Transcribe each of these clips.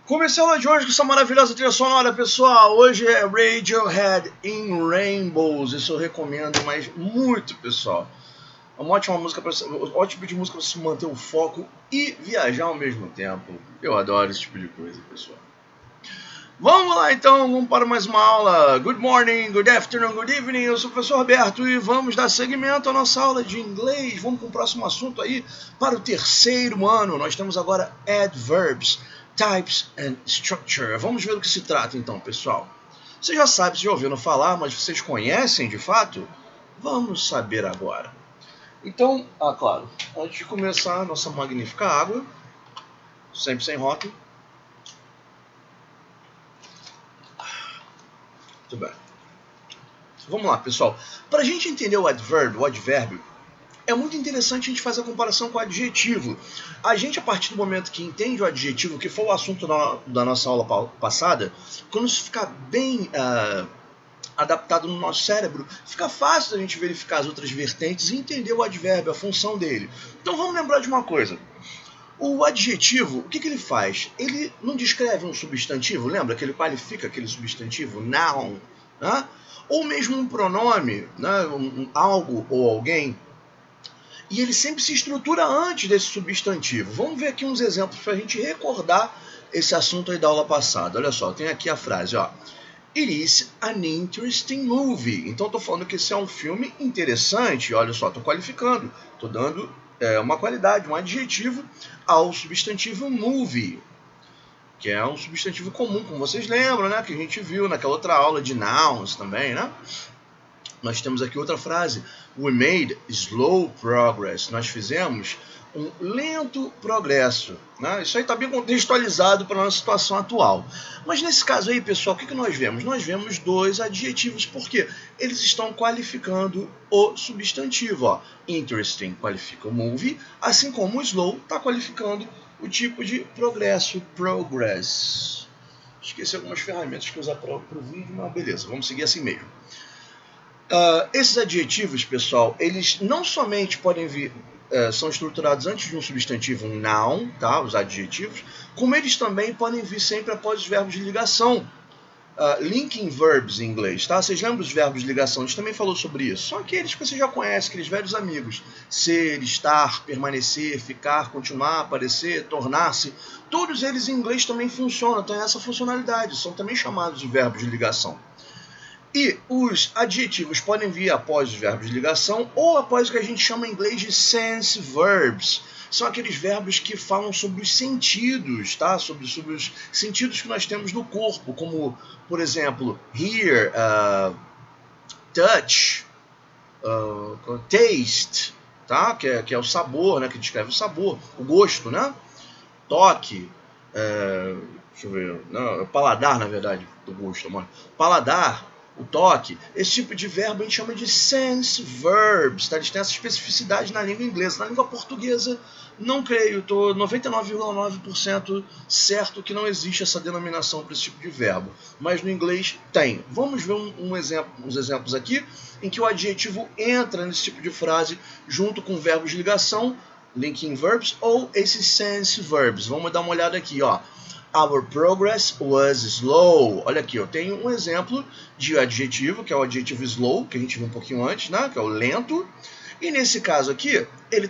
Começando de hoje com essa maravilhosa trilha sonora, pessoal. Hoje é Radiohead in Rainbows. Isso eu recomendo, mas muito, pessoal. É uma ótima música, ótimo tipo de música para se manter o foco e viajar ao mesmo tempo. Eu adoro esse tipo de coisa, pessoal. Vamos lá então, vamos para mais uma aula. Good morning, good afternoon, good evening. Eu sou o professor Roberto e vamos dar seguimento à nossa aula de inglês. Vamos para o próximo assunto aí, para o terceiro ano. Nós temos agora adverbs, types and structure. Vamos ver do que se trata então, pessoal. Você já sabe, já ouviram falar, mas vocês conhecem de fato? Vamos saber agora. Então, claro, antes de começar a nossa magnífica água, sempre sem rótulo. Muito bem. Vamos lá, pessoal. Para a gente entender o advérbio, é muito interessante a gente fazer a comparação com o adjetivo. A gente, a partir do momento que entende o adjetivo, que foi o assunto da nossa aula passada, quando isso ficar bem adaptado no nosso cérebro, fica fácil da gente verificar as outras vertentes e entender o advérbio, a função dele. Então vamos lembrar de uma coisa. O adjetivo, o que ele faz? Ele não descreve um substantivo, lembra que ele qualifica aquele substantivo, noun, né? Ou mesmo um pronome, né? Algo ou alguém, e ele sempre se estrutura antes desse substantivo. Vamos ver aqui uns exemplos para a gente recordar esse assunto aí da aula passada. Olha só, tem aqui a frase, ó. It is an interesting movie. Então estou falando que esse é um filme interessante. Olha só, estou qualificando, estou dando uma qualidade, um adjetivo ao substantivo movie, que é um substantivo comum, como vocês lembram, né? Que a gente viu naquela outra aula de nouns também, né? Nós temos aqui outra frase. We made slow progress. Nós fizemos um lento progresso. Né? Isso aí está bem contextualizado para a nossa situação atual. Mas nesse caso aí, pessoal, o que nós vemos? Nós vemos dois adjetivos, porque eles estão qualificando o substantivo. Ó. Interesting qualifica o movie, assim como o slow está qualificando o tipo de progresso, progress. Esqueci algumas ferramentas que eu usar para o vídeo, mas beleza, vamos seguir assim mesmo. Esses adjetivos, pessoal, eles não somente podem vir, são estruturados antes de um substantivo, um noun, tá? Os adjetivos, como eles também podem vir sempre após os verbos de ligação. Linking verbs em inglês, tá? Vocês lembram dos verbos de ligação? A gente também falou sobre isso. São aqueles que você já conhece, aqueles velhos amigos. Ser, estar, permanecer, ficar, continuar, aparecer, tornar-se. Todos eles em inglês também funcionam, têm essa funcionalidade. São também chamados de verbos de ligação. E os adjetivos podem vir após os verbos de ligação ou após o que a gente chama em inglês de sense verbs. São aqueles verbos que falam sobre os sentidos, tá? Sobre os sentidos que nós temos no corpo, como, por exemplo, hear, touch, taste, tá? Que é o sabor, né? Que descreve o sabor, o gosto, né? Toque, deixa eu ver, não, paladar, na verdade, do gosto, amor. Paladar, o toque, esse tipo de verbo a gente chama de sense verbs, tá? Eles têm essa especificidade na língua inglesa. Na língua portuguesa, não creio, estou 99,9% certo que não existe essa denominação para esse tipo de verbo, mas no inglês tem. Vamos ver uns exemplos aqui em que o adjetivo entra nesse tipo de frase junto com verbos de ligação, linking verbs, ou esses sense verbs. Vamos dar uma olhada aqui, ó. Our progress was slow. Olha aqui, eu tenho um exemplo de adjetivo, que é o adjetivo slow, que a gente viu um pouquinho antes, né? Que é o lento. E nesse caso aqui, ele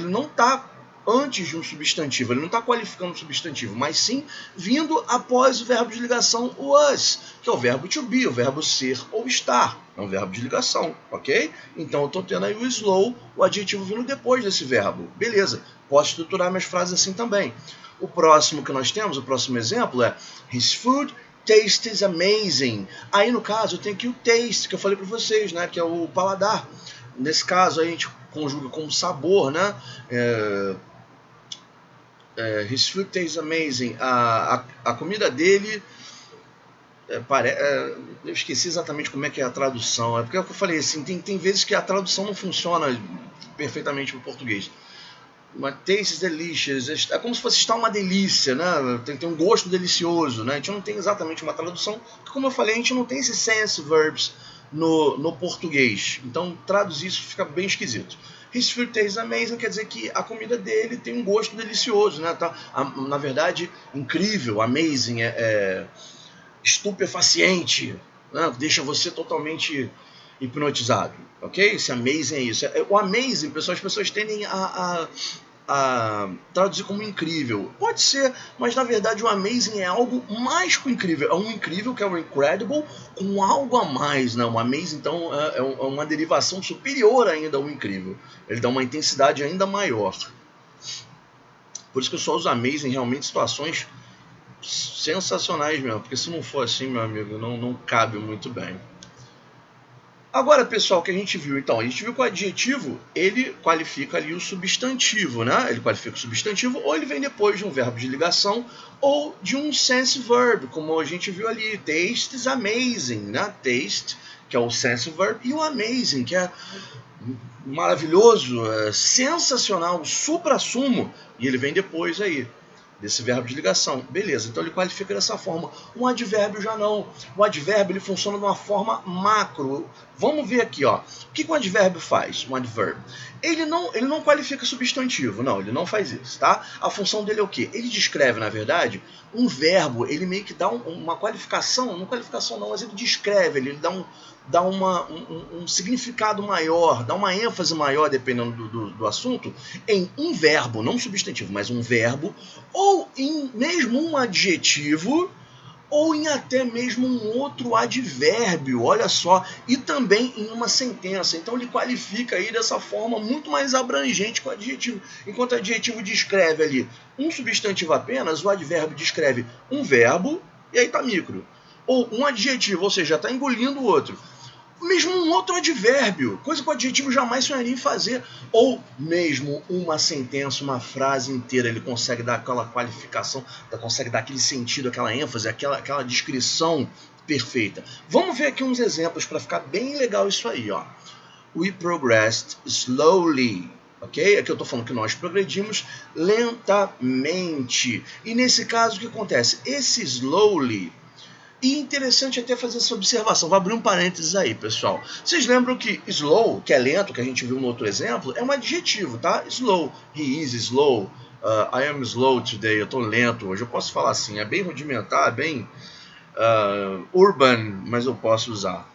não está antes de um substantivo, ele não está qualificando um substantivo, mas sim vindo após o verbo de ligação was, que é o verbo to be, o verbo ser ou estar. É um verbo de ligação, ok? Então eu estou tendo aí o slow, o adjetivo vindo depois desse verbo. Beleza, posso estruturar minhas frases assim também. O próximo que nós temos, o próximo exemplo é His food tastes amazing. Aí no caso eu tenho aqui o taste, que eu falei para vocês, né? Que é o paladar. Nesse caso a gente conjuga com sabor, né? His food tastes amazing. A comida dele eu esqueci exatamente como é que é a tradução. É porque é o que eu falei, assim, tem vezes que a tradução não funciona perfeitamente para o português. Uma taste delicious, é como se fosse estar uma delícia, né? Tem um gosto delicioso, né? A gente não tem exatamente uma tradução, porque, como eu falei, a gente não tem esses sense verbs no português. Então, traduzir isso fica bem esquisito. His food tastes amazing quer dizer que a comida dele tem um gosto delicioso, né? Na verdade, incrível, amazing, estupefaciente, né? Deixa você totalmente hipnotizado, ok? Esse amazing é isso. O amazing, pessoal, as pessoas tendem a traduzir como incrível. Pode ser, mas na verdade o amazing é algo mais que o incrível. É um incrível, que é o incredible, com algo a mais, né? O amazing, então, é uma derivação superior ainda ao incrível. Ele dá uma intensidade ainda maior. Por isso que eu só uso amazing realmente em situações sensacionais mesmo, porque se não for assim, meu amigo, não cabe muito bem. Agora, pessoal, o que a gente viu? Então, a gente viu que o adjetivo, ele qualifica ali o substantivo, né? Ele qualifica o substantivo, ou ele vem depois de um verbo de ligação, ou de um sense verb, como a gente viu ali. Taste is amazing, né? Taste, que é o sense verb, e o amazing, que é maravilhoso, sensacional, supra-sumo, e ele vem depois aí desse verbo de ligação. Beleza, então ele qualifica dessa forma. Um advérbio já não. O advérbio ele funciona de uma forma macro. Vamos ver aqui, ó. O que um advérbio faz? Um advérbio. Ele não qualifica substantivo, não, ele não faz isso, tá? A função dele é o quê? Ele descreve, na verdade, um verbo, ele meio que dá uma qualificação, não qualificação não, mas ele descreve, ele dá um significado maior, dá uma ênfase maior, dependendo do assunto, em um verbo, não um substantivo, mas um verbo, ou em mesmo um adjetivo, ou em até mesmo um outro advérbio, olha só, e também em uma sentença. Então ele qualifica aí dessa forma muito mais abrangente que o adjetivo. Enquanto o adjetivo descreve ali um substantivo apenas, o advérbio descreve um verbo, e aí tá micro. Ou um adjetivo, ou seja, está engolindo o outro. Mesmo um outro advérbio, coisa que o adjetivo jamais sonharia em fazer. Ou mesmo uma sentença, uma frase inteira, ele consegue dar aquela qualificação, consegue dar aquele sentido, aquela ênfase, aquela descrição perfeita. Vamos ver aqui uns exemplos para ficar bem legal isso aí, ó. We progressed slowly. Ok? Aqui eu estou falando que nós progredimos lentamente. E nesse caso, o que acontece? Esse slowly... E interessante até fazer essa observação. Vou abrir um parênteses aí, pessoal. Vocês lembram que slow, que é lento, que a gente viu no outro exemplo, é um adjetivo, tá? Slow. He is slow. I am slow today. Eu estou lento hoje. Eu posso falar assim. É bem rudimentar, é bem urban, mas eu posso usar.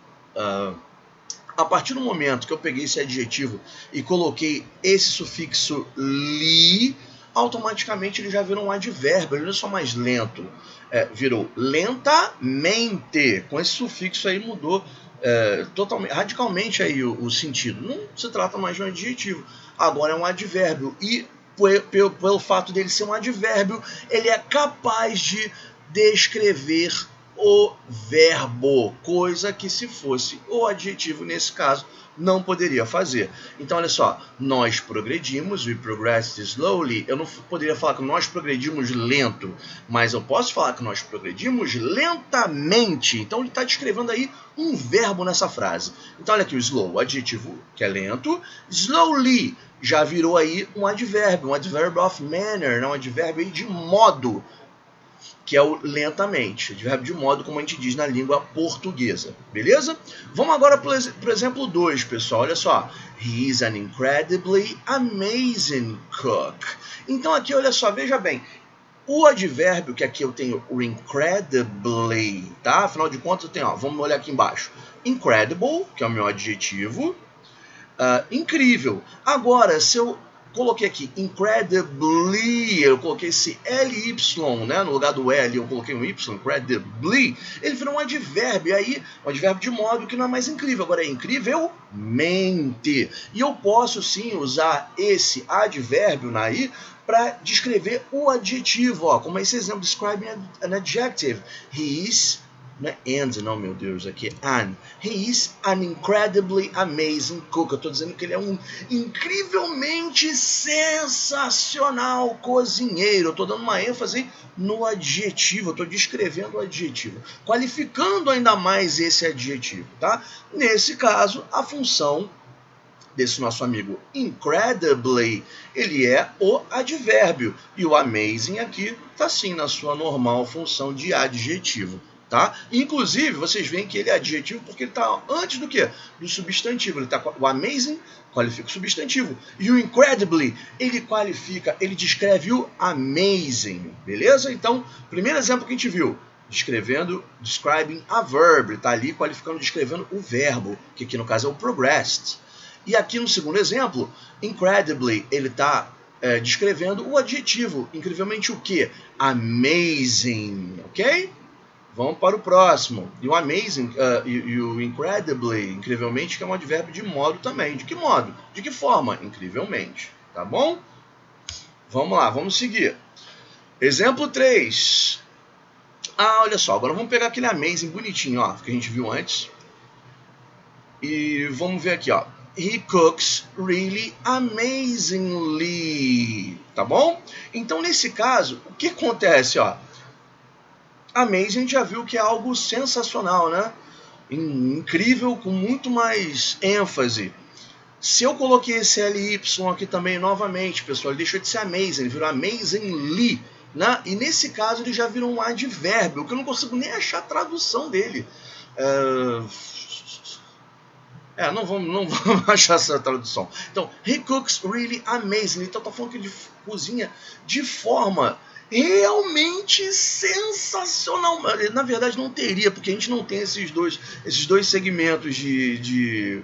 A partir do momento que eu peguei esse adjetivo e coloquei esse sufixo li, automaticamente ele já virou um advérbio, ele não é só mais lento, virou lentamente. Com esse sufixo aí mudou totalmente, radicalmente aí o sentido. Não se trata mais de um adjetivo, agora é um advérbio. E pelo fato dele ser um advérbio, ele é capaz de descrever o verbo, coisa que se fosse o adjetivo nesse caso não poderia fazer. Então olha só, nós progredimos, we progressed slowly. Eu não poderia falar que nós progredimos lento, mas eu posso falar que nós progredimos lentamente. Então ele está descrevendo aí um verbo nessa frase. Então olha aqui o slow, o adjetivo que é lento, slowly já virou aí um advérbio of manner, um advérbio aí de modo, que é o lentamente, advérbio de modo, como a gente diz na língua portuguesa, beleza? Vamos agora para o exemplo 2, pessoal, olha só. He is an incredibly amazing cook. Então aqui, olha só, veja bem, o advérbio, que aqui eu tenho o incredibly, tá? Afinal de contas eu tenho, ó, vamos olhar aqui embaixo, incredible, que é o meu adjetivo, incrível. Agora, se eu coloquei aqui incredibly, eu coloquei esse ly, né? No lugar do L eu coloquei um Y, incredibly, ele virou um advérbio, e aí um advérbio de modo que não é mais incrível, agora é incrivelmente. E eu posso sim usar esse advérbio aí para descrever o adjetivo, ó, como esse exemplo, describing an adjective. He is Não é and, não, meu Deus, aqui é an. He is an incredibly amazing cook. Eu estou dizendo que ele é um incrivelmente sensacional cozinheiro. Eu estou dando uma ênfase no adjetivo, eu estou descrevendo o adjetivo, qualificando ainda mais esse adjetivo, tá? Nesse caso, a função desse nosso amigo incredibly, ele é o advérbio. E o amazing aqui está sim na sua normal função de adjetivo. Tá? Inclusive, vocês veem que ele é adjetivo porque ele está antes do quê? Do substantivo. Ele tá, o amazing qualifica o substantivo. E o incredibly, ele qualifica, ele descreve o amazing. Beleza? Então, primeiro exemplo que a gente viu, describing a verb. Está ali qualificando, descrevendo o verbo, que aqui no caso é o progressed. E aqui no segundo exemplo, incredibly, ele está descrevendo o adjetivo. Incrivelmente o quê? Amazing. Ok? Vamos para o próximo. E o amazing e o incredibly, incrivelmente, que é um advérbio de modo também. De que modo? De que forma? Incrivelmente. Tá bom? Vamos lá, vamos seguir. Exemplo 3. Olha só, agora vamos pegar aquele amazing bonitinho, ó, que a gente viu antes. E vamos ver aqui, ó. He cooks really amazingly. Tá bom? Então, nesse caso, o que acontece, ó? Amazing a gente já viu que é algo sensacional, né? Incrível, com muito mais ênfase. Se eu coloquei esse LY aqui também novamente, pessoal, ele deixou de ser amazing, ele virou amazingly, né? E nesse caso ele já virou um advérbio, que eu não consigo nem achar a tradução dele. Não vamos achar essa tradução. Então, he cooks really amazing. Então tá falando que ele cozinha de forma realmente sensacional. Na verdade não teria, porque a gente não tem esses dois segmentos de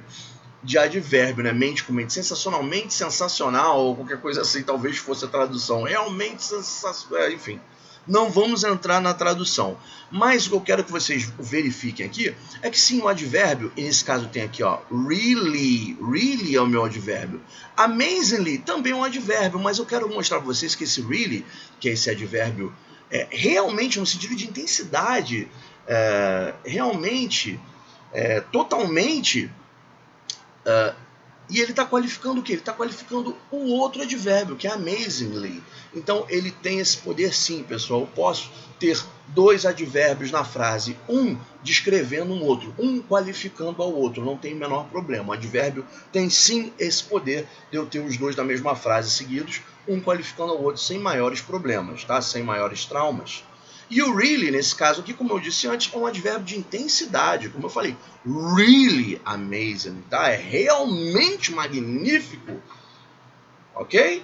advérbio, né? Mente com mente, sensacionalmente sensacional, ou qualquer coisa assim, talvez fosse a tradução. Realmente sensacional, enfim. Não vamos entrar na tradução. Mas o que eu quero que vocês verifiquem aqui é que sim, o advérbio, e nesse caso tem aqui, ó, really. Really é o meu advérbio. Amazingly também é um advérbio, mas eu quero mostrar para vocês que esse really, que é esse advérbio, realmente no sentido de intensidade, realmente, totalmente, e ele está qualificando o quê? Ele está qualificando o outro advérbio, que é amazingly. Então, ele tem esse poder sim, pessoal. Eu posso ter dois advérbios na frase, um descrevendo um outro, um qualificando ao outro, não tem o menor problema. O advérbio tem sim esse poder de eu ter os dois da mesma frase seguidos, um qualificando ao outro sem maiores problemas, tá? Sem maiores traumas. E o really, nesse caso aqui, como eu disse antes, é um advérbio de intensidade. Como eu falei, really amazing, tá? É realmente magnífico. Ok?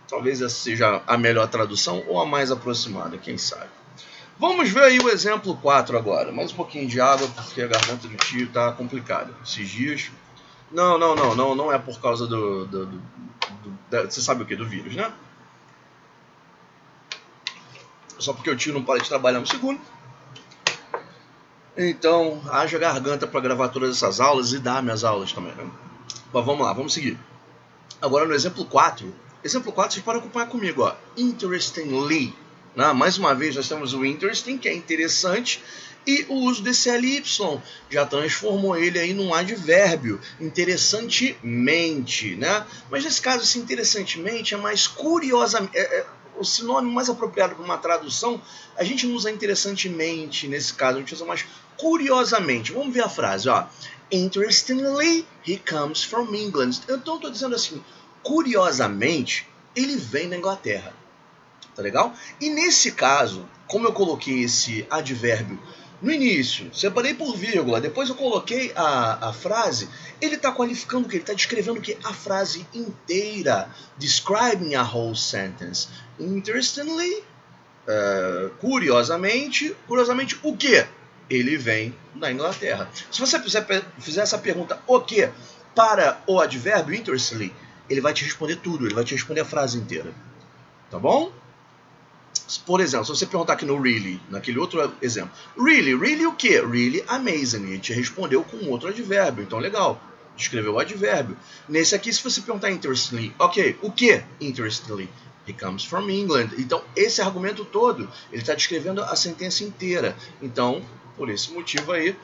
Talvez essa seja a melhor tradução ou a mais aproximada, quem sabe. Vamos ver aí o exemplo 4 agora. Mais um pouquinho de água, porque a garganta do tio tá complicada esses dias. Não é por causa você sabe o que? Do vírus, né? Só porque o tio não para de trabalhar um segundo. Então, haja garganta para gravar todas essas aulas e dar minhas aulas também, né? Mas vamos lá, vamos seguir. Agora no exemplo 4. Exemplo 4, vocês podem acompanhar comigo, ó. Interestingly. Né? Mais uma vez, nós temos o interesting, que é interessante, e o uso desse LY já transformou ele aí num advérbio, interessantemente, né? Mas nesse caso, esse interessantemente é mais curiosamente... o sinônimo mais apropriado para uma tradução, a gente não usa interessantemente nesse caso, a gente usa mais curiosamente. Vamos ver a frase, ó. Interestingly, he comes from England. Então, eu estou dizendo assim, curiosamente, ele vem da Inglaterra. Tá legal? E nesse caso, como eu coloquei esse advérbio no início, separei por vírgula, depois eu coloquei a frase, ele está qualificando o quê? Ele está descrevendo o quê? A frase inteira. Describing a whole sentence. Interestingly, curiosamente o quê? Ele vem da Inglaterra. Se você fizer essa pergunta, o quê? Para o advérbio interestingly, ele vai te responder tudo, ele vai te responder a frase inteira. Tá bom? Por exemplo, se você perguntar aqui no really, naquele outro exemplo, really o quê? Really amazing. A gente respondeu com outro advérbio, então legal, descreveu o advérbio. Nesse aqui, se você perguntar interestingly, ok, o quê? Interestingly, he comes from England. Então, esse argumento todo, ele está descrevendo a sentença inteira. Então, Por esse motivo aí,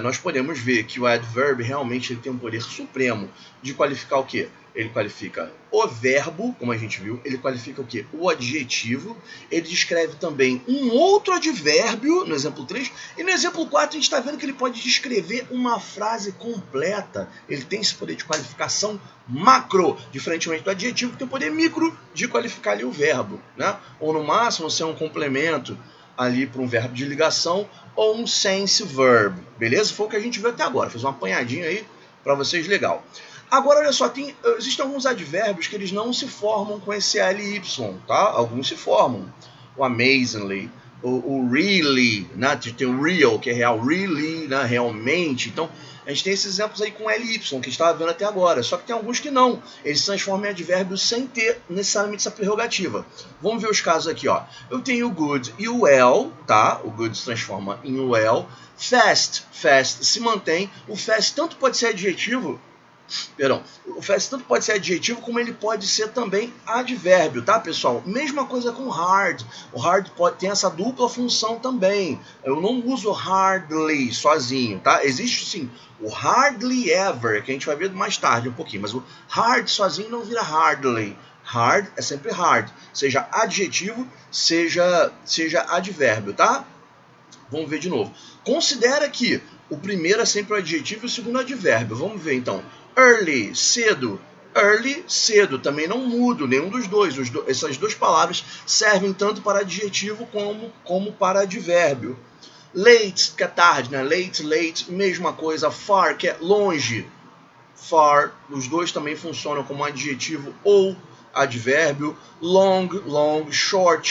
nós podemos ver que o adverb realmente ele tem um poder supremo de qualificar o quê? Ele qualifica o verbo, como a gente viu, ele qualifica o quê? O adjetivo, ele descreve também um outro advérbio, no exemplo 3, e no exemplo 4 a gente está vendo que ele pode descrever uma frase completa. Ele tem esse poder de qualificação macro, diferentemente do adjetivo, que tem o poder micro de qualificar ali o verbo, né? Ou no máximo ser um complemento ali para um verbo de ligação ou um sense verb, beleza? Foi o que a gente viu até agora, fiz uma apanhadinha aí para vocês, legal. Agora, olha só, existem alguns advérbios que eles não se formam com esse ly, tá? Alguns se formam. O amazingly, o really, né? Tem o real, que é real, really, né? Realmente. Então, a gente tem esses exemplos aí com ly, que a gente estava vendo até agora. Só que tem alguns que não. Eles se transformam em advérbios sem ter necessariamente essa prerrogativa. Vamos ver os casos aqui, ó. Eu tenho o good e o well, tá? O good se transforma em well. Fast se mantém. O fast tanto pode ser adjetivo, o fast tanto pode ser adjetivo como ele pode ser também advérbio, tá, pessoal? Mesma coisa com hard. O hard tem essa dupla função também. Eu não uso hardly sozinho, tá? Existe sim o hardly ever, que a gente vai ver mais tarde um pouquinho, mas o hard sozinho não vira hardly. Hard é sempre hard, seja adjetivo, seja advérbio, tá? Vamos ver de novo. Considera que o primeiro é sempre o adjetivo e o segundo é o advérbio. Vamos ver então. Early, cedo. Early, cedo. Também não mudo nenhum dos dois. Essas duas palavras servem tanto para adjetivo como para advérbio. Late, que é tarde, né? Late, mesma coisa. Far, que é longe. Far, os dois também funcionam como adjetivo ou advérbio. Long, short,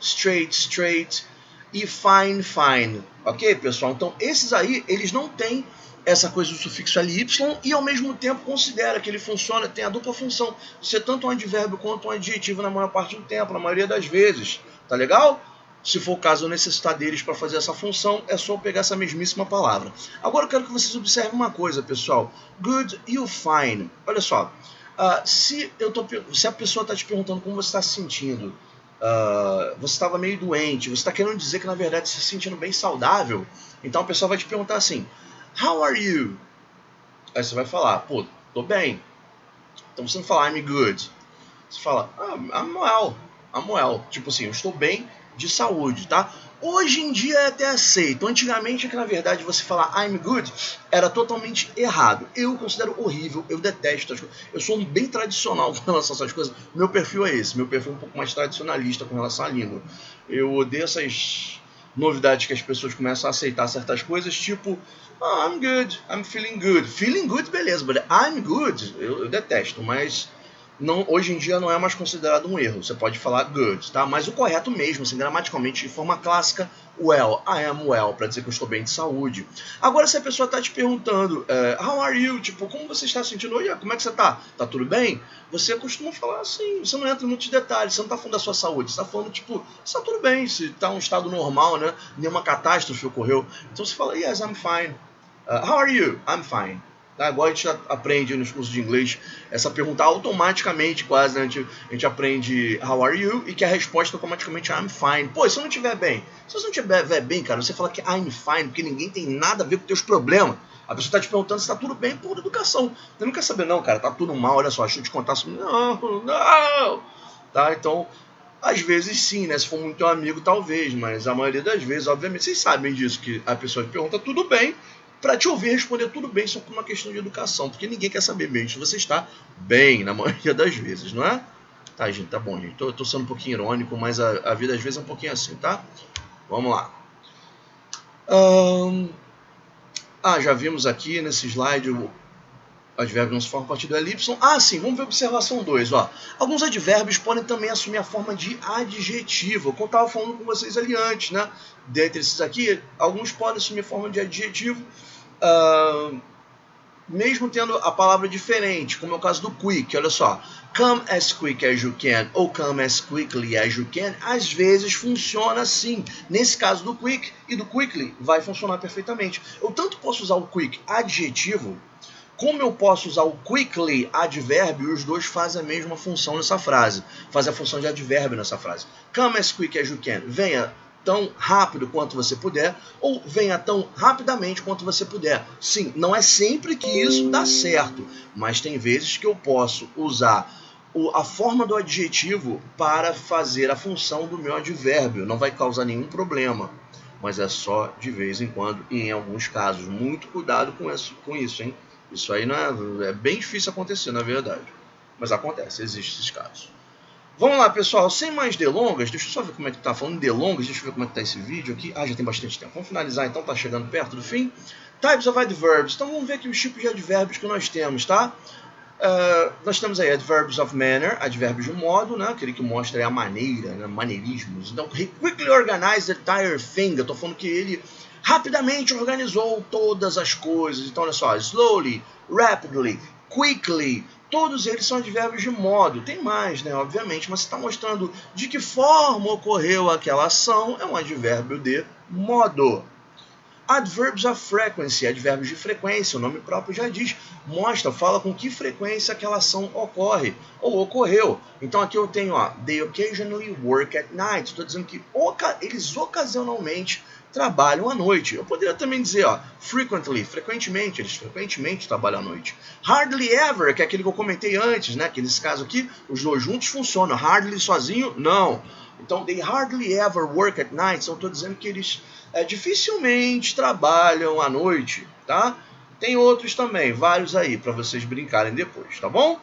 straight. E fine. Ok, pessoal? Então, esses aí, eles não têm essa coisa do sufixo ly e, ao mesmo tempo, considera que ele funciona, tem a dupla função de ser tanto um advérbio quanto um adjetivo na maior parte do tempo, na maioria das vezes. Tá legal? Se for o caso eu necessitar deles para fazer essa função, é só pegar essa mesmíssima palavra. Agora eu quero que vocês observem uma coisa, pessoal. Good e o fine. Olha só. Se a pessoa está te perguntando como você está se sentindo, você estava meio doente, você está querendo dizer que na verdade você está se sentindo bem saudável, então a pessoa vai te perguntar assim, how are you? Aí você vai falar, pô, tô bem. Então você não fala I'm good, você fala I'm well, tipo assim, eu estou bem de saúde, tá? Hoje em dia é até aceito. Antigamente é que na verdade você falar I'm good era totalmente errado. Eu considero horrível, eu detesto as coisas. Eu sou bem tradicional com relação a essas coisas. Meu perfil é esse, meu perfil é um pouco mais tradicionalista com relação à língua. Eu odeio essas novidades que as pessoas começam a aceitar certas coisas, tipo I'm good, I'm feeling good. Feeling good, beleza, but I'm good, eu detesto, mas não, hoje em dia não é mais considerado um erro. Você pode falar good, tá? Mas o correto mesmo, assim, gramaticalmente, de forma clássica, well, I am well, para dizer que eu estou bem de saúde. Agora, se a pessoa está te perguntando, how are you? Tipo, como você está se sentindo? Oi, como é que você está? Tá tudo bem? Você costuma falar assim, você não entra em muitos detalhes, você não está falando da sua saúde, você está falando, tipo, está tudo bem, se está um estado normal, né? Nenhuma catástrofe ocorreu. Então você fala, yes, I'm fine. How are you? I'm fine. Agora a gente aprende nos cursos de inglês essa pergunta automaticamente, quase, né? A gente aprende how are you e que a resposta automaticamente é I'm fine. Pô, se eu não estiver bem, se você não estiver bem, cara, você fala que I'm fine, porque ninguém tem nada a ver com teus problemas. A pessoa está te perguntando se está tudo bem por educação. Você não quer saber não, cara, tá tudo mal, olha só, deixa eu te contar sobre... Não! Tá, então... Às vezes sim, né? Se for muito amigo, talvez, mas a maioria das vezes, obviamente, vocês sabem disso, que a pessoa te pergunta tudo bem, para te ouvir responder tudo bem, só por uma questão de educação, porque ninguém quer saber mesmo se você está bem, na maioria das vezes, não é? Tá, gente, tá bom, gente, tô sendo um pouquinho irônico, mas a vida às vezes é um pouquinho assim, tá? Vamos lá. Já vimos aqui nesse slide o advérbio não se forma a partir do ly. Sim, vamos ver a observação 2, ó. Alguns advérbios podem também assumir a forma de adjetivo, como eu estava falando com vocês ali antes, né? Dentre esses aqui, alguns podem assumir a forma de adjetivo, mesmo tendo a palavra diferente, como é o caso do quick, olha só. Come as quick as you can, ou come as quickly as you can, às vezes funciona assim. Nesse caso do quick e do quickly, vai funcionar perfeitamente. Eu tanto posso usar o quick adjetivo, como eu posso usar o quickly advérbio, e os dois fazem a mesma função nessa frase. Fazem a função de advérbio nessa frase. Come as quick as you can. Venha tão rápido quanto você puder, ou venha tão rapidamente quanto você puder. Sim, não é sempre que isso dá certo, mas tem vezes que eu posso usar a forma do adjetivo para fazer a função do meu advérbio. Não vai causar nenhum problema, mas é só de vez em quando e em alguns casos. Muito cuidado com isso, hein? Isso aí não é bem difícil acontecer, na verdade. Mas acontece, existem esses casos. Vamos lá, pessoal, sem mais delongas, deixa eu só ver como é que tá falando delongas, deixa eu ver como é que tá esse vídeo aqui. Já tem bastante tempo. Vamos finalizar então, tá chegando perto do fim. Types of adverbs. Então vamos ver aqui os tipos de advérbios que nós temos, tá? Nós temos aí adverbs of manner, advérbios de modo, né? Aquele que mostra aí a maneira, né? Maneirismos. Então, he quickly organized the entire thing. Eu tô falando que ele rapidamente organizou todas as coisas. Então, olha só, slowly, rapidly, quickly. Todos eles são advérbios de modo. Tem mais, né? Obviamente, mas você está mostrando de que forma ocorreu aquela ação. É um advérbio de modo. Adverbs of frequency, advérbios de frequência, o nome próprio já diz, mostra, fala com que frequência aquela ação ocorre ou ocorreu. Então aqui eu tenho, ó, they occasionally work at night. Estou dizendo que eles ocasionalmente trabalham à noite. Eu poderia também dizer, ó, frequently, frequentemente, eles frequentemente trabalham à noite. Hardly ever, que é aquele que eu comentei antes, né? Que nesse caso aqui, os dois juntos funcionam. Hardly sozinho, não. Então, they hardly ever work at night. Então, eu estou dizendo que eles dificilmente trabalham à noite, tá? Tem outros também, vários aí, para vocês brincarem depois, tá bom?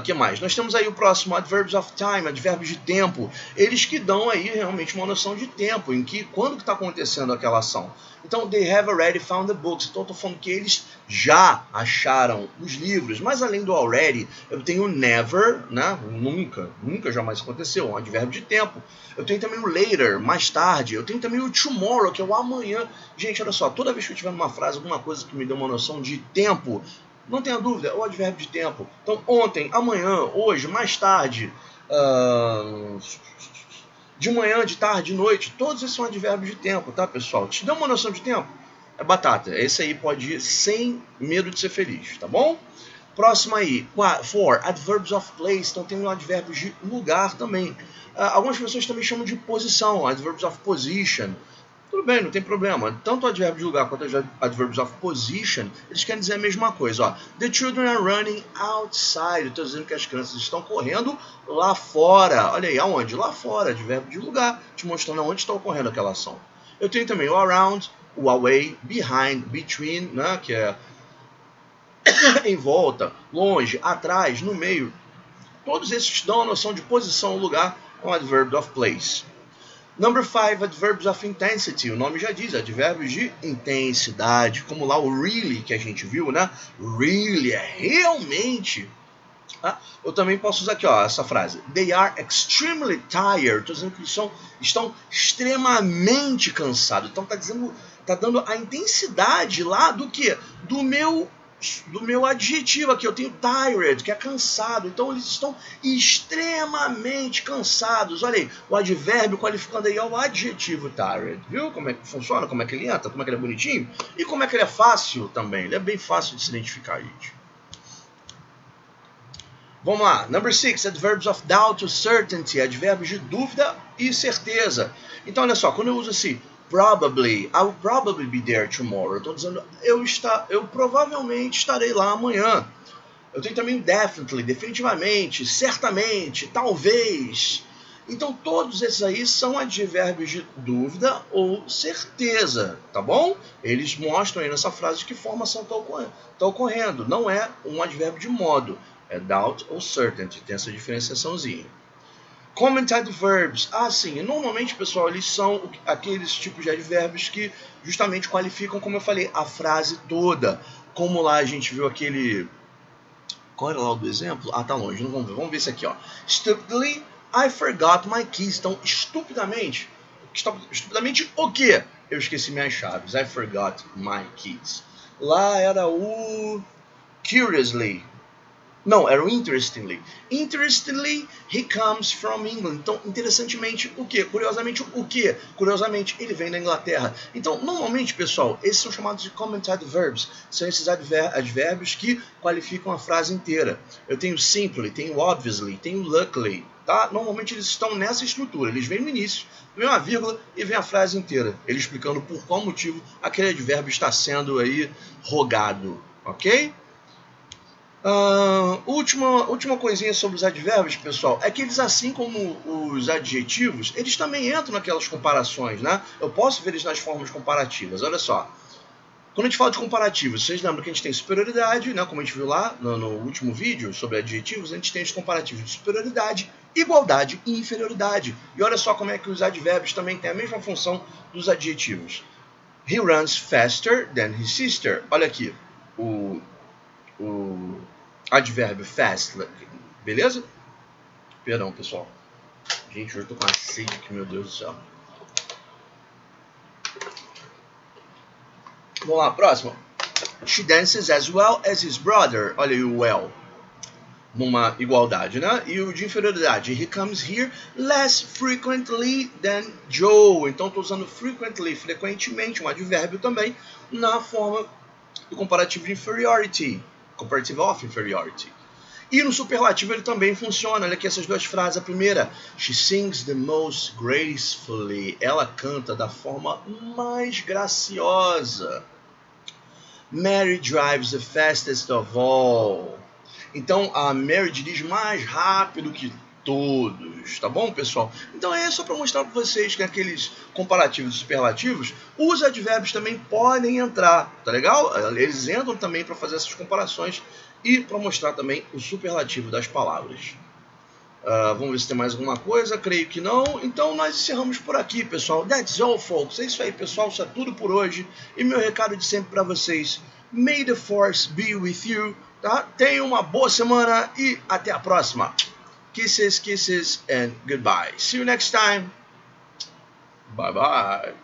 Que mais? Nós temos aí o próximo, adverbs of time, advérbios de tempo. Eles que dão aí realmente uma noção de tempo, em que quando que está acontecendo aquela ação. Então, they have already found the books. Então, eu estou falando que eles já acharam os livros. Mas além do already, eu tenho never, né? Nunca jamais aconteceu, um advérbio de tempo. Eu tenho também o later, mais tarde. Eu tenho também o tomorrow, que é o amanhã. Gente, olha só, toda vez que eu tiver numa frase, alguma coisa que me dê uma noção de tempo, não tenha dúvida, é o advérbio de tempo. Então, ontem, amanhã, hoje, mais tarde, de manhã, de tarde, de noite, todos esses são advérbios de tempo, tá, pessoal? Te dá uma noção de tempo? É batata. Esse aí pode ir sem medo de ser feliz, tá bom? Próximo aí, for, adverbs of place. Então, tem um advérbio de lugar também. Algumas pessoas também chamam de posição, adverbs of position. Tudo bem, não tem problema. Tanto o advérbio de lugar quanto o adverbs of position, eles querem dizer a mesma coisa. Ó. The children are running outside. Estou dizendo que as crianças estão correndo lá fora. Olha aí, aonde? Lá fora, advérbio de lugar, te mostrando aonde está ocorrendo aquela ação. Eu tenho também o around, o away, behind, between, né, que é em volta, longe, atrás, no meio. Todos esses dão a noção de posição ou lugar, é um adverb of place. Number 5, adverbs of intensity. O nome já diz, advérbios de intensidade. Como lá o really que a gente viu, né? Really é realmente. Eu também posso usar aqui, ó, essa frase. They are extremely tired. Estou dizendo que eles estão extremamente cansados. Então tá dando a intensidade lá do quê? Do meu adjetivo aqui, eu tenho tired, que é cansado. Então eles estão extremamente cansados. Olha aí, o advérbio qualificando aí é o adjetivo tired. Viu como é que funciona, como é que ele entra, como é que ele é bonitinho? E como é que ele é fácil também. Ele é bem fácil de se identificar, gente. Vamos lá. Number 6, adverbs of doubt or certainty. Advérbios de dúvida e certeza. Então, olha só, quando eu uso assim, probably, I will probably be there tomorrow. Eu estou dizendo, eu provavelmente estarei lá amanhã. Eu tenho também definitely, definitivamente, certamente, talvez. Então, todos esses aí são advérbios de dúvida ou certeza, tá bom? Eles mostram aí nessa frase de que forma ação está ocorrendo. Não é um advérbio de modo, é doubt ou certainty. Tem essa diferenciaçãozinha. Comment adverbs. Sim, normalmente, pessoal, eles são aqueles tipos de advérbios que justamente qualificam, como eu falei, a frase toda. Como lá a gente viu aquele... Qual era lá o do exemplo? Tá longe, não vamos ver. Vamos ver esse aqui, ó. Stupidly, I forgot my keys. Então, estupidamente o quê? Eu esqueci minhas chaves. I forgot my keys. Lá era o curiously. Não, era o interestingly. Interestingly, he comes from England. Então, interessantemente, o quê? Curiosamente, o quê? Curiosamente, ele vem da Inglaterra. Então, normalmente, pessoal, esses são chamados de commented verbs. São esses advérbios que qualificam a frase inteira. Eu tenho simply, tenho obviously, tenho luckily. Tá? Normalmente eles estão nessa estrutura. Eles vêm no início, vem uma vírgula e vem a frase inteira. Ele explicando por qual motivo aquele advérbio está sendo aí rogado. Ok? Última coisinha sobre os advérbios, pessoal, é que eles, assim como os adjetivos, eles também entram naquelas comparações, né? Eu posso ver eles nas formas comparativas. Olha só, quando a gente fala de comparativos, vocês lembram que a gente tem superioridade, né? Como a gente viu lá no último vídeo sobre adjetivos, a gente tem os comparativos de superioridade, igualdade e inferioridade. E olha só como é que os advérbios também têm a mesma função dos adjetivos. He runs faster than his sister. Olha aqui, o advérbio fast, beleza? Perdão, pessoal. Gente, hoje eu tô com uma sede aqui, meu Deus do céu. Vamos lá, próximo. She dances as well as his brother. Olha aí o well. Numa igualdade, né? E o de inferioridade. He comes here less frequently than Joe. Então estou usando frequently, frequentemente, um advérbio também, na forma do comparativo de inferiority. Comparative of inferiority. E no superlativo ele também funciona. Olha aqui essas duas frases. A primeira, she sings the most gracefully. Ela canta da forma mais graciosa. Mary drives the fastest of all. Então a Mary dirige mais rápido que todos, tá bom, pessoal? Então é só para mostrar para vocês que aqueles comparativos e superlativos, os advérbios também podem entrar, tá legal? Eles entram também para fazer essas comparações e para mostrar também o superlativo das palavras. Vamos ver se tem mais alguma coisa, creio que não. Então nós encerramos por aqui, pessoal. That's all, folks. É isso aí, pessoal. Isso é tudo por hoje. E meu recado de sempre para vocês. May the force be with you. Tá? Tenham uma boa semana e até a próxima. Kisses, kisses and goodbye. See you next time. Bye bye.